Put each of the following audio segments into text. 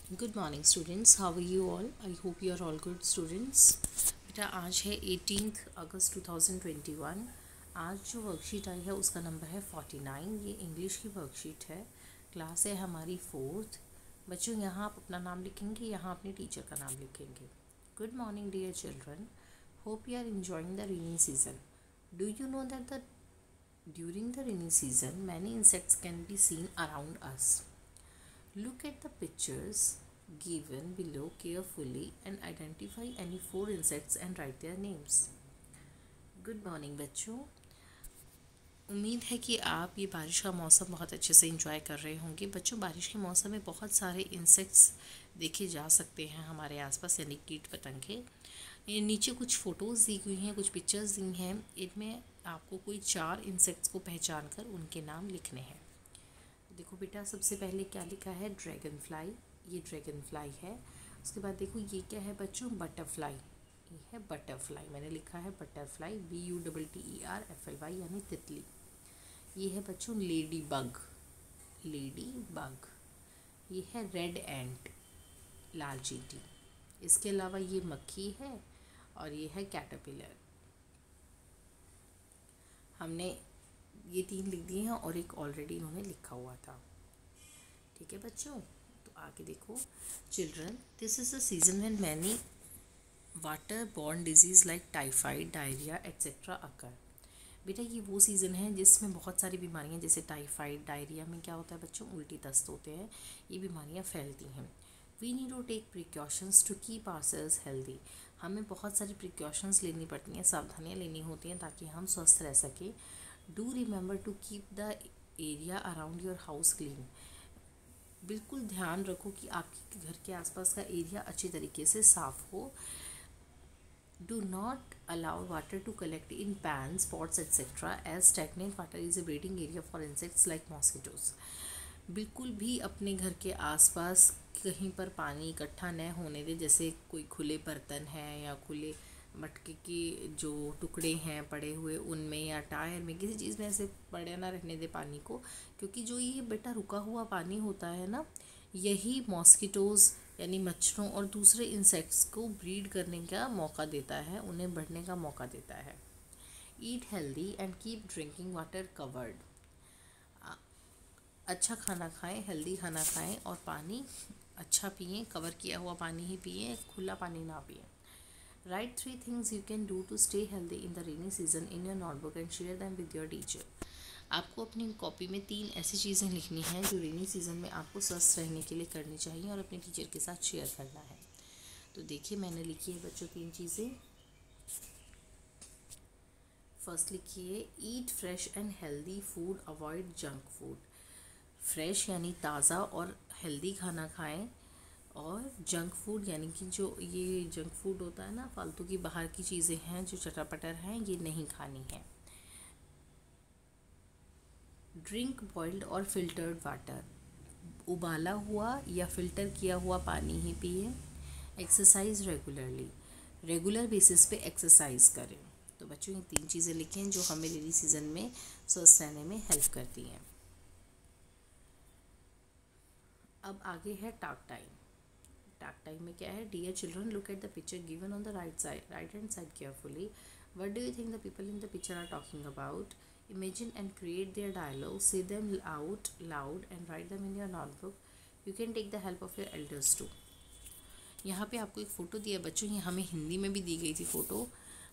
Good morning students, how are you all? I hope you are all good students. बेटा आज है 18 अगस्त 2021। आज जो वर्कशीट आई है उसका नंबर है 49। ये इंग्लिश की वर्कशीट है। क्लास है हमारी 4th। बच्चों यहाँ आप अपना नाम लिखेंगे, यहाँ अपने टीचर का नाम लिखेंगे। Good morning dear children, hope you are enjoying the rainy season. Do you know that during the rainy season many insects can be seen around us? Look at the pictures given below carefully and identify any 4 insects and write their names. Good morning बच्चों, उम्मीद है कि आप ये बारिश का मौसम बहुत अच्छे से इंजॉय कर रहे होंगे। बच्चों, बारिश के मौसम में बहुत सारे इंसेक्ट्स देखे जा सकते हैं हमारे आसपास, यानी कीट पतंगे। ये नीचे कुछ फ़ोटोज़ दी हुई हैं, कुछ पिक्चर्स दी हैं। इनमें आपको कोई 4 इंसेक्ट्स को पहचान कर उनके नाम लिखने हैं। देखो बेटा, सबसे पहले क्या लिखा है? Dragon fly. ये ड्रैगन फ्लाई है। उसके बाद देखो ये क्या है बच्चों? बटरफ्लाई। ये है बटरफ्लाई, मैंने लिखा है बटरफ्लाई, BUTTERFLY यानी तितली। ये है बच्चों लेडी बग। Lady bug. ये है रेड एंट, लाल चींटी। इसके अलावा ये मक्खी है और ये है कैटरपिलर। हमने ये 3 लिख दिए हैं और एक ऑलरेडी इन्होंने लिखा हुआ था। ठीक है बच्चों, तो आगे देखो। Children, this is the season when many water borne diseases like typhoid, diarrhoea etcetera occur. बेटा ये वो सीज़न है जिसमें बहुत सारी बीमारियां, जैसे टाइफाइड, डायरिया में क्या होता है बच्चों? उल्टी दस्त होते हैं। ये बीमारियां फैलती हैं। We need to take precautions to keep ourselves healthy. हमें बहुत सारी प्रिकॉशंस लेनी पड़ती हैं, सावधानियाँ लेनी होती हैं ताकि हम स्वस्थ रह सकें। Do remember to keep the area around your house clean. बिल्कुल ध्यान रखो कि आपके घर के आसपास का एरिया अच्छी तरीके से साफ़ हो। Do not allow water to collect in pans, pots etcetera as stagnant water is a breeding area for insects like mosquitoes. बिल्कुल भी अपने घर के आसपास कहीं पर पानी इकट्ठा न होने दे, जैसे कोई खुले बर्तन हैं या खुले मटके के जो टुकड़े हैं पड़े हुए उनमें, या टायर में, किसी चीज़ में ऐसे पड़े ना रहने दे पानी को। क्योंकि जो ये बेटा रुका हुआ पानी होता है ना, यही मॉस्किटोज़ यानी मच्छरों और दूसरे इंसेक्ट्स को ब्रीड करने का मौका देता है, उन्हें बढ़ने का मौका देता है। Eat healthy and keep drinking water covered. अच्छा खाना खाएं, हेल्दी खाना खाएं और पानी अच्छा पिएं, कवर किया हुआ पानी ही पिएं, खुला पानी ना पिएं। Write 3 things you can do to stay healthy in the rainy season in your notebook and share them with your teacher. आपको अपनी कॉपी में 3 ऐसी चीज़ें लिखनी हैं जो रेनी सीजन में आपको स्वस्थ रहने के लिए करनी चाहिए और अपने टीचर के साथ शेयर करना है। तो देखिए मैंने लिखी है बच्चों 3 चीज़ें। फर्स्ट लिखिए, ईट fresh and healthy food, avoid junk food. Fresh यानी ताज़ा और हेल्दी खाना खाएं, और जंक फूड यानी कि जो ये जंक फूड होता है ना, फालतू की बाहर की चीज़ें हैं जो चटर-पटर हैं, ये नहीं खानी है। ड्रिंक बॉइल्ड और फिल्टर्ड वाटर। उबाला हुआ या फिल्टर किया हुआ पानी ही पिए। Exercise regularly. रेगुलर बेसिस पे एक्सरसाइज करें। तो बच्चों ये 3 चीज़ें लिखें जो हमें रेनी सीज़न में स्वस्थ रहने में हेल्प करती हैं। अब आगे है टाक टाइम। टाक टाइम में क्या है? Dear children, look at the picture given on the right hand side carefully. What do you think the people in the picture are talking about? Imagine and create their dialogue, say them out loud and write them in your notebook. You can take the help of your elders too. यहाँ पे आपको एक photo दिया बच्चों, ये हमें हिंदी में भी दी गई थी फ़ोटो,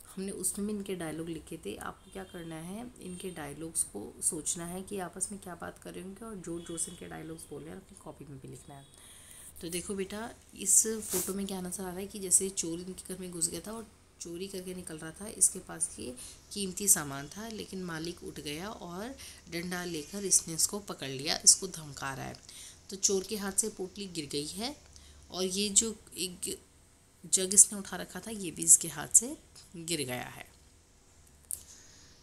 हमने उसमें भी इनके डायलॉग लिखे थे। आपको क्या करना है, इनके डायलॉग्स को सोचना है कि आपस में क्या बात कर रहे होंगे और जोर जोर से इनके डायलॉग्स बोल रहे हैं, अपनी कॉपी में भी लिखना है। तो देखो बेटा, इस फ़ोटो में क्या नज़र आ रहा है कि जैसे चोर इनके घर में घुस गया था और चोरी करके निकल रहा था। इसके पास ये कीमती सामान था, लेकिन मालिक उठ गया और डंडा लेकर इसने इसको पकड़ लिया, इसको धमका रहा है। तो चोर के हाथ से पोटली गिर गई है और ये जो एक जग इसने उठा रखा था ये भी इसके हाथ से गिर गया है।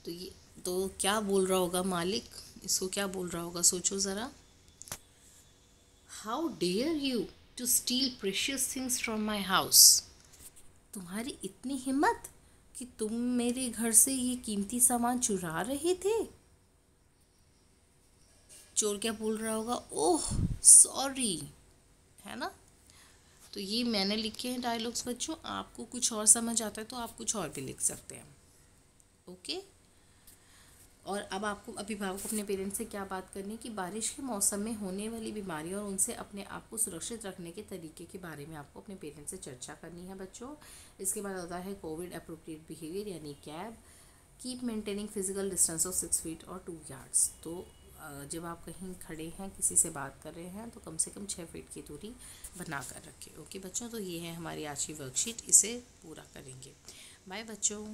तो ये तो क्या बोल रहा होगा मालिक, इसको क्या बोल रहा होगा, सोचो ज़रा। How dare you to steal precious things from my house. तुम्हारी इतनी हिम्मत कि तुम मेरे घर से ये कीमती सामान चुरा रहे थे। चोर क्या बोल रहा होगा? ओह सॉरी, है ना। तो ये मैंने लिखे हैं डायलॉग्स बच्चों, आपको कुछ और समझ आता है तो आप कुछ और भी लिख सकते हैं। ओके। और अब आपको अभिभावक अपने पेरेंट्स से क्या बात करनी है कि बारिश के मौसम में होने वाली बीमारियों और उनसे अपने आप को सुरक्षित रखने के तरीके के बारे में आपको अपने पेरेंट्स से चर्चा करनी है बच्चों। इसके बाद आता है कोविड अप्रोप्रिएट बिहेवियर यानी cab. Keep maintaining physical distance of 6 feet और 2 यार्ड्स। तो जब आप कहीं खड़े हैं, किसी से बात कर रहे हैं, तो कम से कम 6 फीट की दूरी बना कर रखें। ओके बच्चों, तो ये है हमारी आज की वर्कशीट, इसे पूरा करेंगे। बाय बच्चों।